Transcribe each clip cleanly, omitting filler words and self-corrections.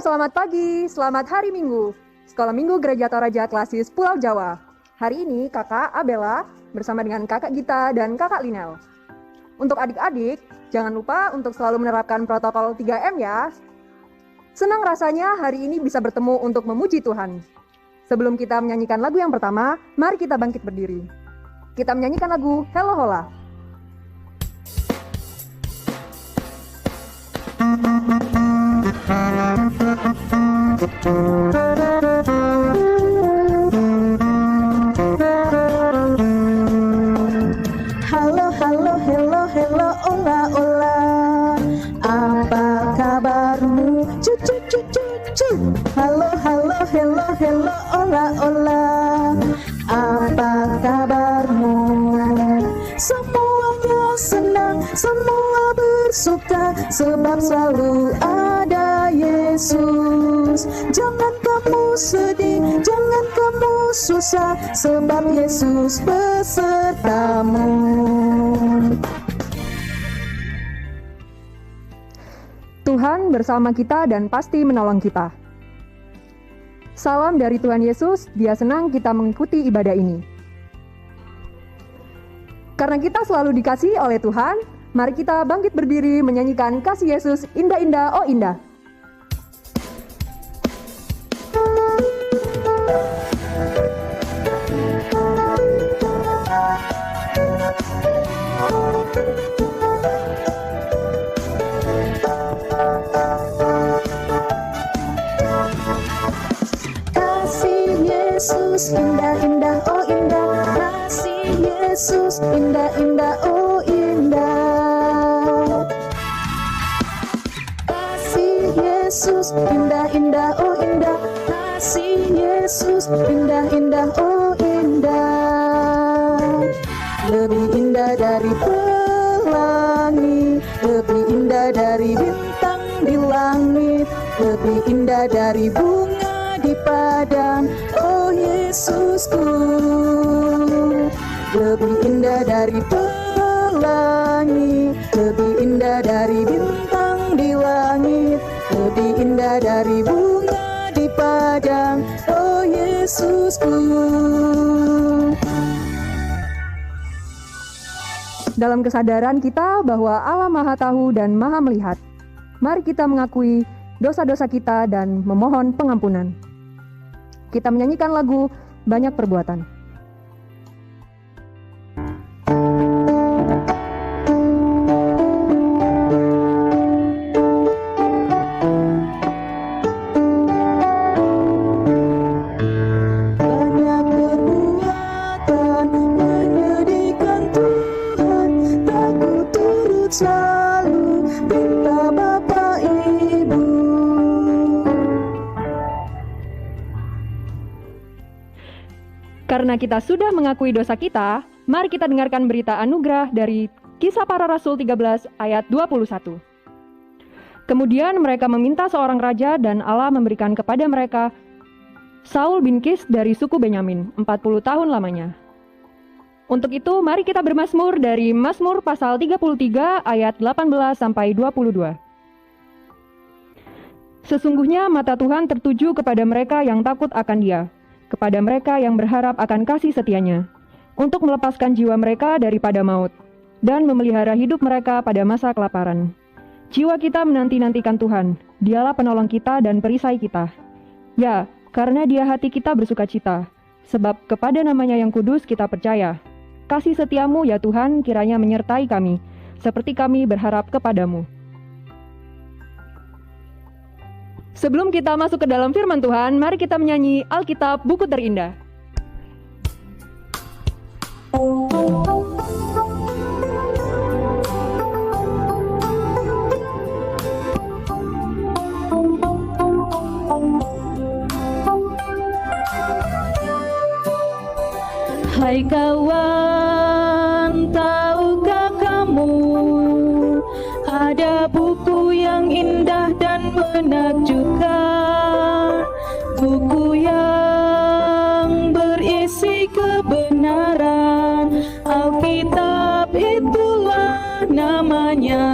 selamat pagi, selamat hari Minggu. Sekolah Minggu Gereja Toraja Klasis Pulau Jawa. Hari ini kakak Abela bersama dengan kakak Gita dan kakak Linel. Untuk adik-adik, jangan lupa untuk selalu menerapkan protokol 3M ya. Senang rasanya hari ini bisa bertemu untuk memuji Tuhan. Sebelum kita menyanyikan lagu yang pertama, mari kita bangkit berdiri. Kita menyanyikan lagu Hello Hola. Halo, halo, hello, hello, ola, ola. Apa kabarmu? Cu, cu, cu, cu, cu. Halo, halo, hello, hello, ola, ola. Apa kabarmu? Semuanya senang, semua bersuka, sebab selalu ada Yesus. Jangan kamu sedih, jangan kamu susah, sebab Yesus besertamu. Tuhan bersama kita dan pasti menolong kita. Salam dari Tuhan Yesus, Dia senang kita mengikuti ibadah ini. Karena kita selalu dikasihi oleh Tuhan, mari kita bangkit berdiri menyanyikan kasih Yesus, indah-indah, oh indah. Kasih Yesus, indah-indah, oh indah. Kasih Yesus, indah-indah, oh indah. Kasih Yesus, indah-indah, oh indah. Kasih Yesus, indah-indah, oh indah. Lebih indah dari pelangi, lebih indah dari bintang di langit, lebih indah dari bunga di padang, oh Yesusku. Lebih indah dari pelangi, lebih indah dari bintang di langit, lebih indah dari bunga di padang, oh Yesusku. Dalam kesadaran kita bahwa Allah Maha Tahu dan Maha Melihat, mari kita mengakui dosa-dosa kita dan memohon pengampunan. Kita menyanyikan lagu Banyak Perbuatan. Selalu minta Bapak Ibu. Karena kita sudah mengakui dosa kita, mari kita dengarkan berita anugerah dari Kisah Para Rasul 13 ayat 21. Kemudian mereka meminta seorang raja dan Allah memberikan kepada mereka Saul bin Kis dari suku Benyamin, 40 tahun lamanya. Untuk itu, mari kita bermazmur dari Mazmur pasal 33 ayat 18 sampai 22. Sesungguhnya mata Tuhan tertuju kepada mereka yang takut akan Dia, kepada mereka yang berharap akan kasih setianya, untuk melepaskan jiwa mereka daripada maut, dan memelihara hidup mereka pada masa kelaparan. Jiwa kita menanti-nantikan Tuhan, Dialah penolong kita dan perisai kita. Ya, karena Dia hati kita bersukacita, sebab kepada namanya yang kudus kita percaya. Kasih setiamu ya Tuhan kiranya menyertai kami, seperti kami berharap kepadamu. Sebelum kita masuk ke dalam firman Tuhan, mari kita menyanyi Alkitab Buku Terindah. Hai kawan, tahukah kamu ada buku yang indah dan menakjubkan, buku yang berisi kebenaran. Alkitab itulah namanya,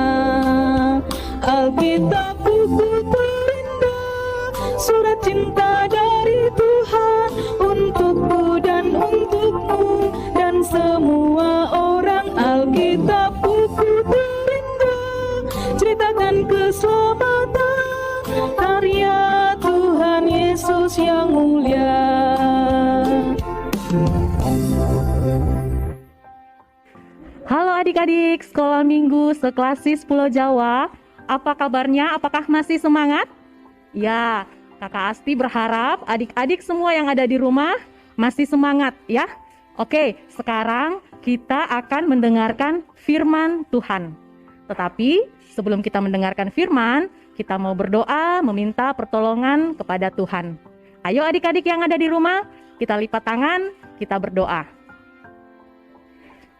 Alkitab buku terindah surat cinta dari Tuhan untukku dan untukmu dan semua orang. Alkitab buku terindah, ceritakan keselamatan karya Tuhan Yesus yang mulia. Halo adik-adik sekolah minggu seklasis Pulau Jawa, apa kabarnya? Apakah masih semangat? Ya, Kakak Asti berharap adik-adik semua yang ada di rumah masih semangat ya. Oke, sekarang kita akan mendengarkan firman Tuhan. Tetapi sebelum kita mendengarkan firman, kita mau berdoa meminta pertolongan kepada Tuhan. Ayo adik-adik yang ada di rumah, kita lipat tangan, kita berdoa.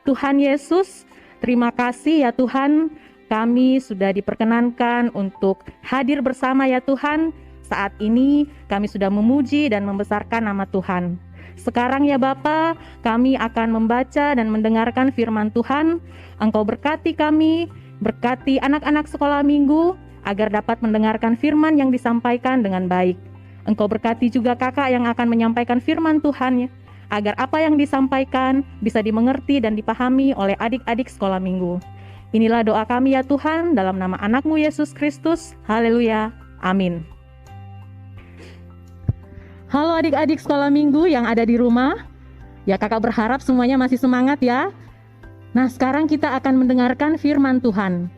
Tuhan Yesus, terima kasih ya Tuhan, kami sudah diperkenankan untuk hadir bersama ya Tuhan. Saat ini kami sudah memuji dan membesarkan nama Tuhan. Sekarang ya Bapa, kami akan membaca dan mendengarkan firman Tuhan. Engkau berkati kami, berkati anak-anak sekolah minggu, agar dapat mendengarkan firman yang disampaikan dengan baik. Engkau berkati juga kakak yang akan menyampaikan firman Tuhan, agar apa yang disampaikan bisa dimengerti dan dipahami oleh adik-adik sekolah minggu. Inilah doa kami ya Tuhan, dalam nama anak-Mu Yesus Kristus. Haleluya. Amin. Halo adik-adik sekolah minggu yang ada di rumah. Ya, kakak berharap semuanya masih semangat ya. Nah, sekarang kita akan mendengarkan firman Tuhan.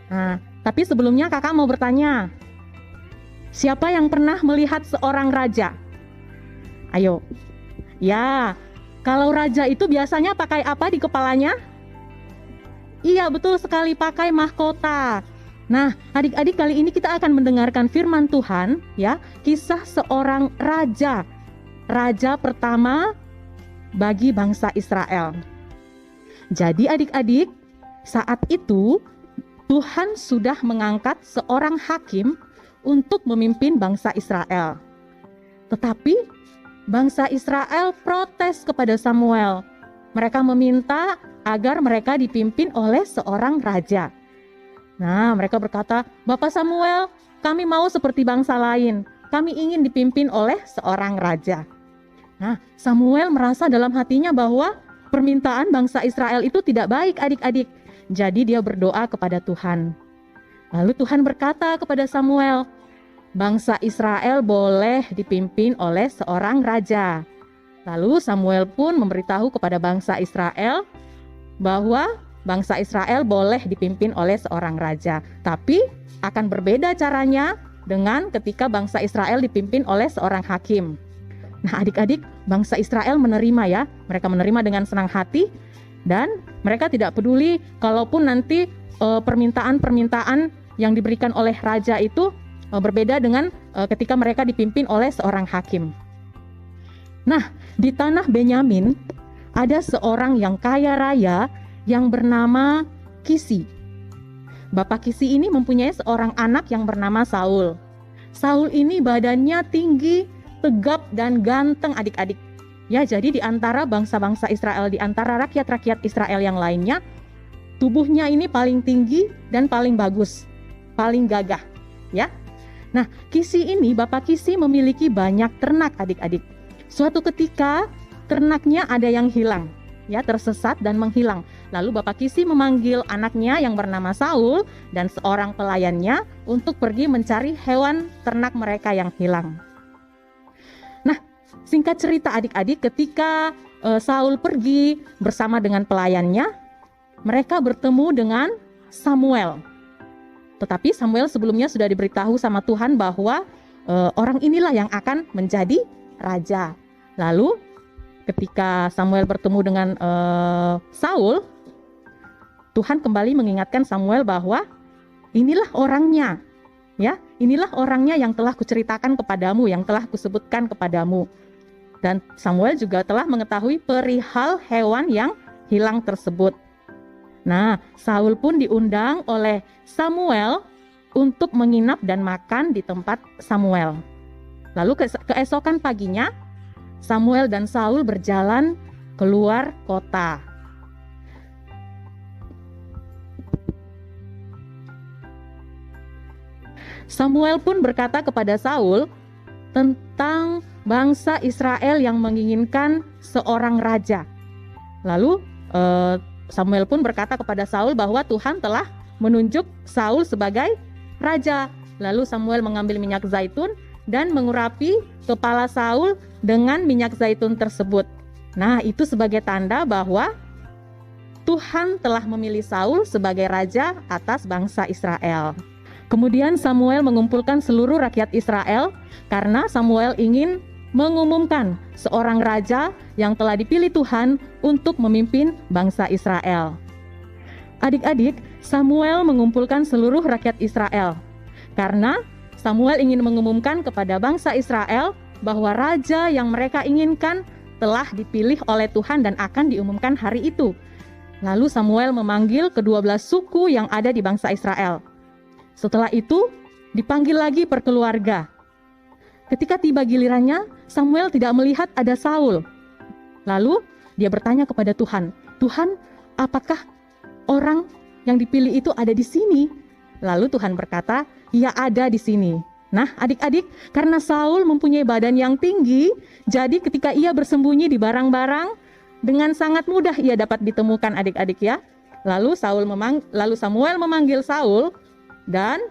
Nah, tapi sebelumnya kakak mau bertanya, siapa yang pernah melihat seorang raja? Ayo. Ya, kalau raja itu biasanya pakai apa di kepalanya? Iya, betul sekali, pakai mahkota. Nah, adik-adik, kali ini kita akan mendengarkan firman Tuhan, ya, kisah seorang raja. Raja pertama bagi bangsa Israel. Jadi adik-adik, saat itu Tuhan sudah mengangkat seorang hakim untuk memimpin bangsa Israel. Tetapi bangsa Israel protes kepada Samuel. Mereka meminta agar mereka dipimpin oleh seorang raja. Nah, mereka berkata, "Bapak Samuel, kami mau seperti bangsa lain. Kami ingin dipimpin oleh seorang raja." Nah, Samuel merasa dalam hatinya bahwa permintaan bangsa Israel itu tidak baik adik-adik. Jadi dia berdoa kepada Tuhan. Lalu Tuhan berkata kepada Samuel, bangsa Israel boleh dipimpin oleh seorang raja. Lalu Samuel pun memberitahu kepada bangsa Israel bahwa bangsa Israel boleh dipimpin oleh seorang raja. Tapi akan berbeda caranya dengan ketika bangsa Israel dipimpin oleh seorang hakim. Nah adik-adik, bangsa Israel menerima ya. Mereka menerima dengan senang hati dan mereka tidak peduli kalaupun nanti permintaan-permintaan yang diberikan oleh raja itu berbeda dengan ketika mereka dipimpin oleh seorang hakim. Nah, di tanah Benyamin ada seorang yang kaya raya yang bernama Kisi. Bapak Kisi ini mempunyai seorang anak yang bernama Saul. Saul ini badannya tinggi, tegap dan ganteng adik-adik. Ya, jadi di antara bangsa-bangsa Israel, di antara rakyat-rakyat Israel yang lainnya, tubuhnya ini paling tinggi dan paling bagus, paling gagah, ya. Nah, Kisi ini, Bapak Kisi memiliki banyak ternak adik-adik. Suatu ketika ternaknya ada yang hilang, ya, tersesat dan menghilang. Lalu Bapak Kisi memanggil anaknya yang bernama Saul dan seorang pelayannya untuk pergi mencari hewan ternak mereka yang hilang. Nah, singkat cerita adik-adik, ketika Saul pergi bersama dengan pelayannya, mereka bertemu dengan Samuel. Tetapi Samuel sebelumnya sudah diberitahu sama Tuhan bahwa orang inilah yang akan menjadi raja. Lalu ketika Samuel bertemu dengan Saul, Tuhan kembali mengingatkan Samuel bahwa inilah orangnya, ya, inilah orangnya yang telah kuceritakan kepadamu, yang telah kusebutkan kepadamu. Dan Samuel juga telah mengetahui perihal hewan yang hilang tersebut. Nah, Saul pun diundang oleh Samuel untuk menginap dan makan di tempat Samuel. Lalu keesokan paginya, Samuel dan Saul berjalan keluar kota. Samuel pun berkata kepada Saul tentang bangsa Israel yang menginginkan seorang raja. Lalu Samuel pun berkata kepada Saul bahwa Tuhan telah menunjuk Saul sebagai raja. Lalu Samuel mengambil minyak zaitun dan mengurapi kepala Saul dengan minyak zaitun tersebut. Nah, itu sebagai tanda bahwa Tuhan telah memilih Saul sebagai raja atas bangsa Israel. Kemudian Samuel mengumpulkan seluruh rakyat Israel karena Samuel ingin mengumumkan seorang raja yang telah dipilih Tuhan untuk memimpin bangsa Israel. Adik-adik, Samuel mengumpulkan seluruh rakyat Israel karena Samuel ingin mengumumkan kepada bangsa Israel bahwa raja yang mereka inginkan telah dipilih oleh Tuhan dan akan diumumkan hari itu. Lalu Samuel memanggil ke-12 suku yang ada di bangsa Israel. Setelah itu, dipanggil lagi per keluarga. Ketika tiba gilirannya, Samuel tidak melihat ada Saul. Lalu dia bertanya kepada Tuhan, "Tuhan, apakah orang yang dipilih itu ada di sini?" Lalu Tuhan berkata, "Ya, ada di sini." Nah, adik-adik, karena Saul mempunyai badan yang tinggi, jadi ketika ia bersembunyi di barang-barang, dengan sangat mudah ia dapat ditemukan, adik-adik ya. Lalu Samuel memanggil Saul dan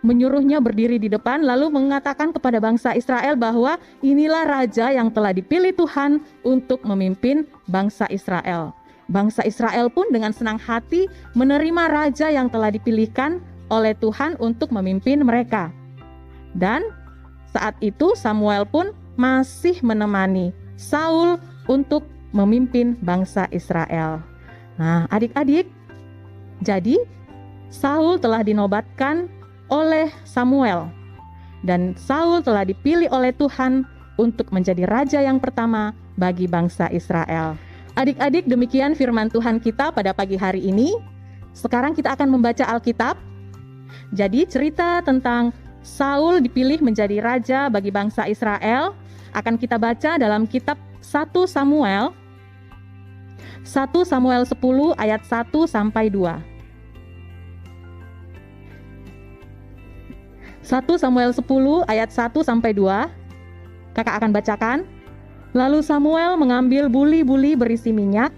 menyuruhnya berdiri di depan, lalu mengatakan kepada bangsa Israel bahwa inilah raja yang telah dipilih Tuhan untuk memimpin bangsa Israel. Bangsa Israel pun dengan senang hati menerima raja yang telah dipilihkan oleh Tuhan untuk memimpin mereka. Dan saat itu Samuel pun masih menemani Saul untuk memimpin bangsa Israel. Nah, adik-adik, jadi Saul telah dinobatkan oleh Samuel dan Saul telah dipilih oleh Tuhan untuk menjadi raja yang pertama bagi bangsa Israel. Adik-adik, demikian firman Tuhan kita pada pagi hari ini. Sekarang kita akan membaca Alkitab. Jadi cerita tentang Saul dipilih menjadi raja bagi bangsa Israel akan kita baca dalam kitab 1 Samuel 10 ayat 1 sampai 2. 1 Samuel 10 ayat 1 sampai 2. Kakak akan bacakan. Lalu Samuel mengambil buli-buli berisi minyak,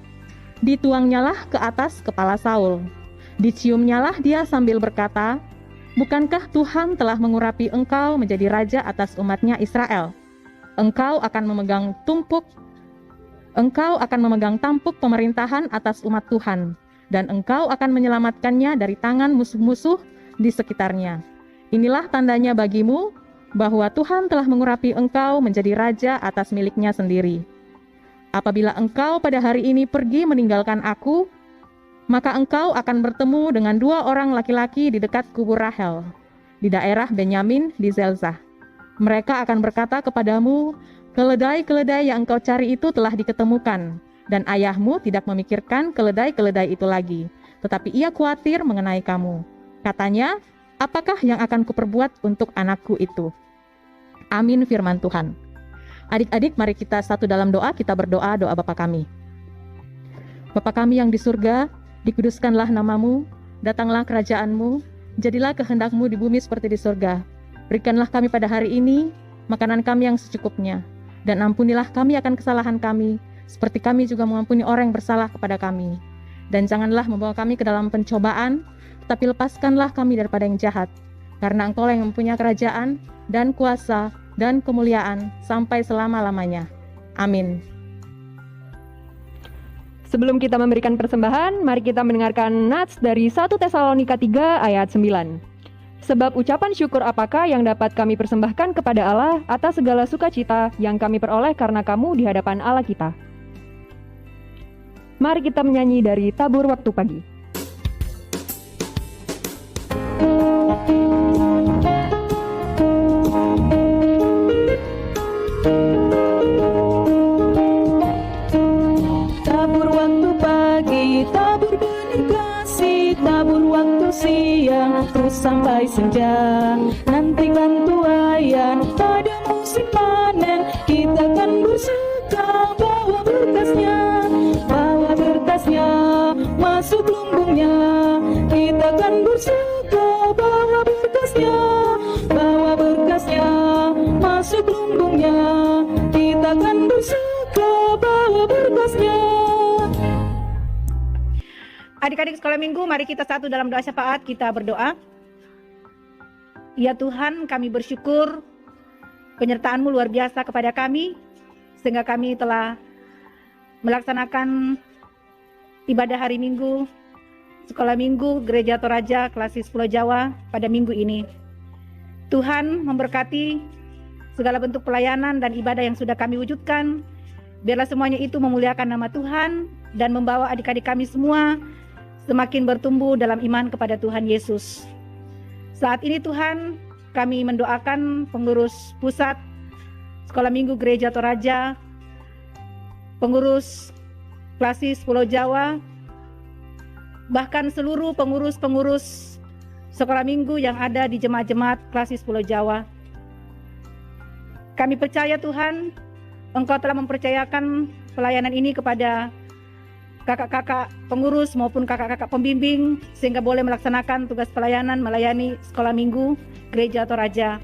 dituangnyalah ke atas kepala Saul. Diciumnyalah dia sambil berkata, "Bukankah Tuhan telah mengurapi engkau menjadi raja atas umatnya Israel? Engkau akan memegang tampuk pemerintahan atas umat Tuhan, dan engkau akan menyelamatkannya dari tangan musuh-musuh di sekitarnya. Inilah tandanya bagimu bahwa Tuhan telah mengurapi engkau menjadi raja atas miliknya sendiri. Apabila engkau pada hari ini pergi meninggalkan aku, maka engkau akan bertemu dengan 2 orang laki-laki di dekat kubur Rahel, di daerah Benyamin di Zelzah. Mereka akan berkata kepadamu, keledai-keledai yang engkau cari itu telah diketemukan, dan ayahmu tidak memikirkan keledai-keledai itu lagi, tetapi ia khawatir mengenai kamu. Katanya, apakah yang akan kuperbuat untuk anakku itu?" Amin firman Tuhan. Adik-adik, mari kita satu dalam doa, kita berdoa doa Bapa kami. Bapa kami yang di surga, dikuduskanlah namamu, datanglah kerajaanmu, jadilah kehendakmu di bumi seperti di surga. Berikanlah kami pada hari ini makanan kami yang secukupnya, dan ampunilah kami akan kesalahan kami, seperti kami juga mengampuni orang yang bersalah kepada kami. Dan janganlah membawa kami ke dalam pencobaan, tapi lepaskanlah kami daripada yang jahat, karena Engkau yang mempunyai kerajaan, dan kuasa, dan kemuliaan, sampai selama-lamanya. Amin. Sebelum kita memberikan persembahan, mari kita mendengarkan nats dari 1 Tesalonika 3 ayat 9. Sebab ucapan syukur apakah yang dapat kami persembahkan kepada Allah atas segala sukacita yang kami peroleh karena kamu di hadapan Allah kita. Mari kita menyanyi dari Tabur Waktu Pagi. Tabur waktu pagi, tabur benih kasih, tabur waktu siang, terus sampai senja. Nantikan tuaian pada musim panen, kita kan bersuka bawa berkasnya, masuk lumbungnya. Kita kan bersuka bawa berkasnya, Adik-adik sekolah minggu, mari kita satu dalam doa syafaat, kita berdoa. Ya Tuhan, kami bersyukur penyertaan-Mu luar biasa kepada kami, sehingga kami telah melaksanakan ibadah hari Minggu, sekolah minggu Gereja Toraja Klasis Pulau Jawa pada minggu ini. Tuhan memberkati segala bentuk pelayanan dan ibadah yang sudah kami wujudkan. Biarlah semuanya itu memuliakan nama Tuhan dan membawa adik-adik kami semua semakin bertumbuh dalam iman kepada Tuhan Yesus. Saat ini Tuhan, kami mendoakan pengurus pusat Sekolah Minggu Gereja Toraja, pengurus Klasis Pulau Jawa, bahkan seluruh pengurus-pengurus sekolah minggu yang ada di jemaat-jemaat Klasis Pulau Jawa. Kami percaya Tuhan, Engkau telah mempercayakan pelayanan ini kepada kakak-kakak pengurus maupun kakak-kakak pembimbing, sehingga boleh melaksanakan tugas pelayanan melayani sekolah minggu Gereja Toraja.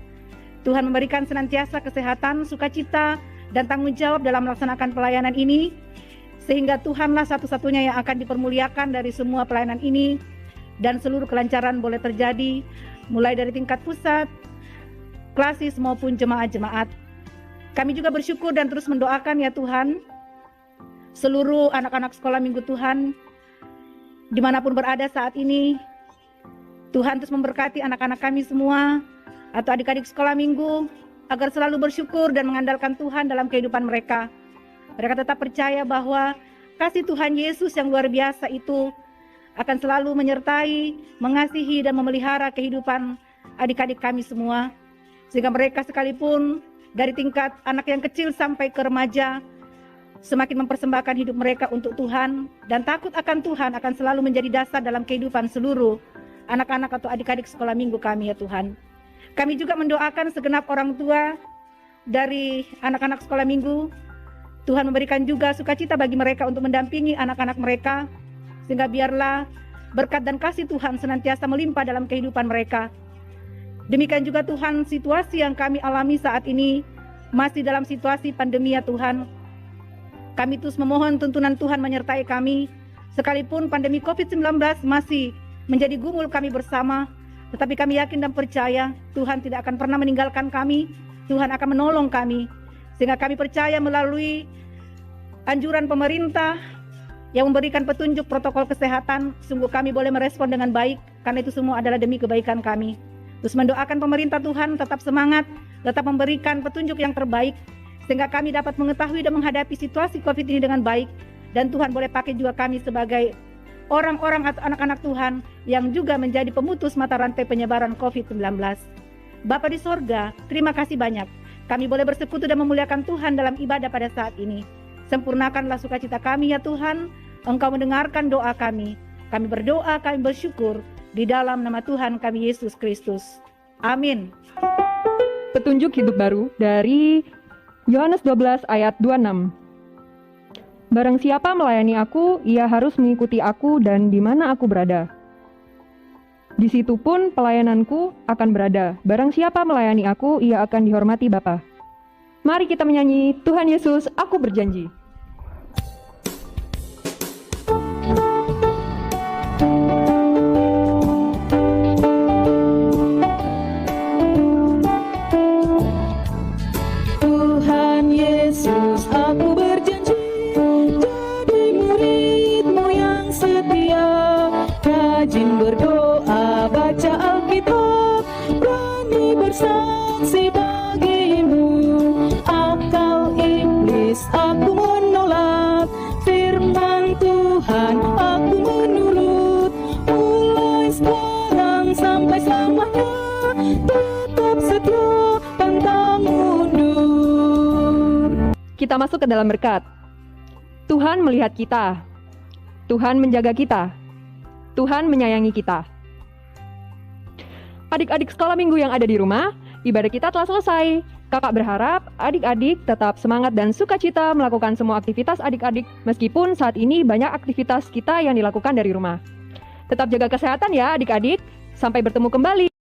Tuhan memberikan senantiasa kesehatan, sukacita, dan tanggung jawab dalam melaksanakan pelayanan ini, sehingga Tuhanlah satu-satunya yang akan dipermuliakan dari semua pelayanan ini, dan seluruh kelancaran boleh terjadi, mulai dari tingkat pusat, klasis maupun jemaat-jemaat. Kami juga bersyukur dan terus mendoakan ya Tuhan, seluruh anak-anak sekolah minggu Tuhan, dimanapun berada saat ini, Tuhan terus memberkati anak-anak kami semua, atau adik-adik sekolah minggu, agar selalu bersyukur dan mengandalkan Tuhan dalam kehidupan mereka. Mereka tetap percaya bahwa kasih Tuhan Yesus yang luar biasa itu akan selalu menyertai, mengasihi, dan memelihara kehidupan adik-adik kami semua. Sehingga mereka sekalipun dari tingkat anak yang kecil sampai ke remaja, semakin mempersembahkan hidup mereka untuk Tuhan, dan takut akan Tuhan akan selalu menjadi dasar dalam kehidupan seluruh anak-anak atau adik-adik sekolah minggu kami ya Tuhan. Kami juga mendoakan segenap orang tua dari anak-anak sekolah minggu. Tuhan memberikan juga sukacita bagi mereka untuk mendampingi anak-anak mereka, sehingga biarlah berkat dan kasih Tuhan senantiasa melimpah dalam kehidupan mereka. Demikian juga Tuhan, situasi yang kami alami saat ini masih dalam situasi pandemi ya Tuhan. Kami terus memohon tuntunan Tuhan menyertai kami, sekalipun pandemi COVID-19 masih menjadi gumul kami bersama, tetapi kami yakin dan percaya Tuhan tidak akan pernah meninggalkan kami, Tuhan akan menolong kami, sehingga kami percaya melalui anjuran pemerintah yang memberikan petunjuk protokol kesehatan, sungguh kami boleh merespon dengan baik, karena itu semua adalah demi kebaikan kami. Terus mendoakan pemerintah Tuhan tetap semangat, tetap memberikan petunjuk yang terbaik, sehingga kami dapat mengetahui dan menghadapi situasi COVID ini dengan baik, dan Tuhan boleh pakai juga kami sebagai orang-orang atau anak-anak Tuhan yang juga menjadi pemutus mata rantai penyebaran COVID-19. Bapa di sorga, terima kasih banyak. Kami boleh bersekutu dan memuliakan Tuhan dalam ibadah pada saat ini. Sempurnakanlah sukacita kami ya Tuhan, Engkau mendengarkan doa kami. Kami berdoa, kami bersyukur, di dalam nama Tuhan kami Yesus Kristus. Amin. Petunjuk hidup baru dari Yohanes 12 ayat 26. Barang siapa melayani aku, ia harus mengikuti aku dan di mana aku berada. Di situ pun pelayananku akan berada. Barang siapa melayani aku, ia akan dihormati Bapa. Mari kita menyanyi, Tuhan Yesus, aku berjanji. Tuhan Yesus, aku berjanji jadi murid-Mu yang setia, rajin berdoa, baca Alkitab, berani bersaksi bagi-Mu. Akal iblis aku menolak, firman Tuhan aku menurut, mulai sekarang sampai selamanya, tetap setia pantang mundur. Kita masuk ke dalam berkat. Tuhan melihat kita. Tuhan menjaga kita. Tuhan menyayangi kita. Adik-adik sekolah minggu yang ada di rumah, ibadah kita telah selesai. Kakak berharap adik-adik tetap semangat dan sukacita melakukan semua aktivitas adik-adik, meskipun saat ini banyak aktivitas kita yang dilakukan dari rumah. Tetap jaga kesehatan ya adik-adik. Sampai bertemu kembali.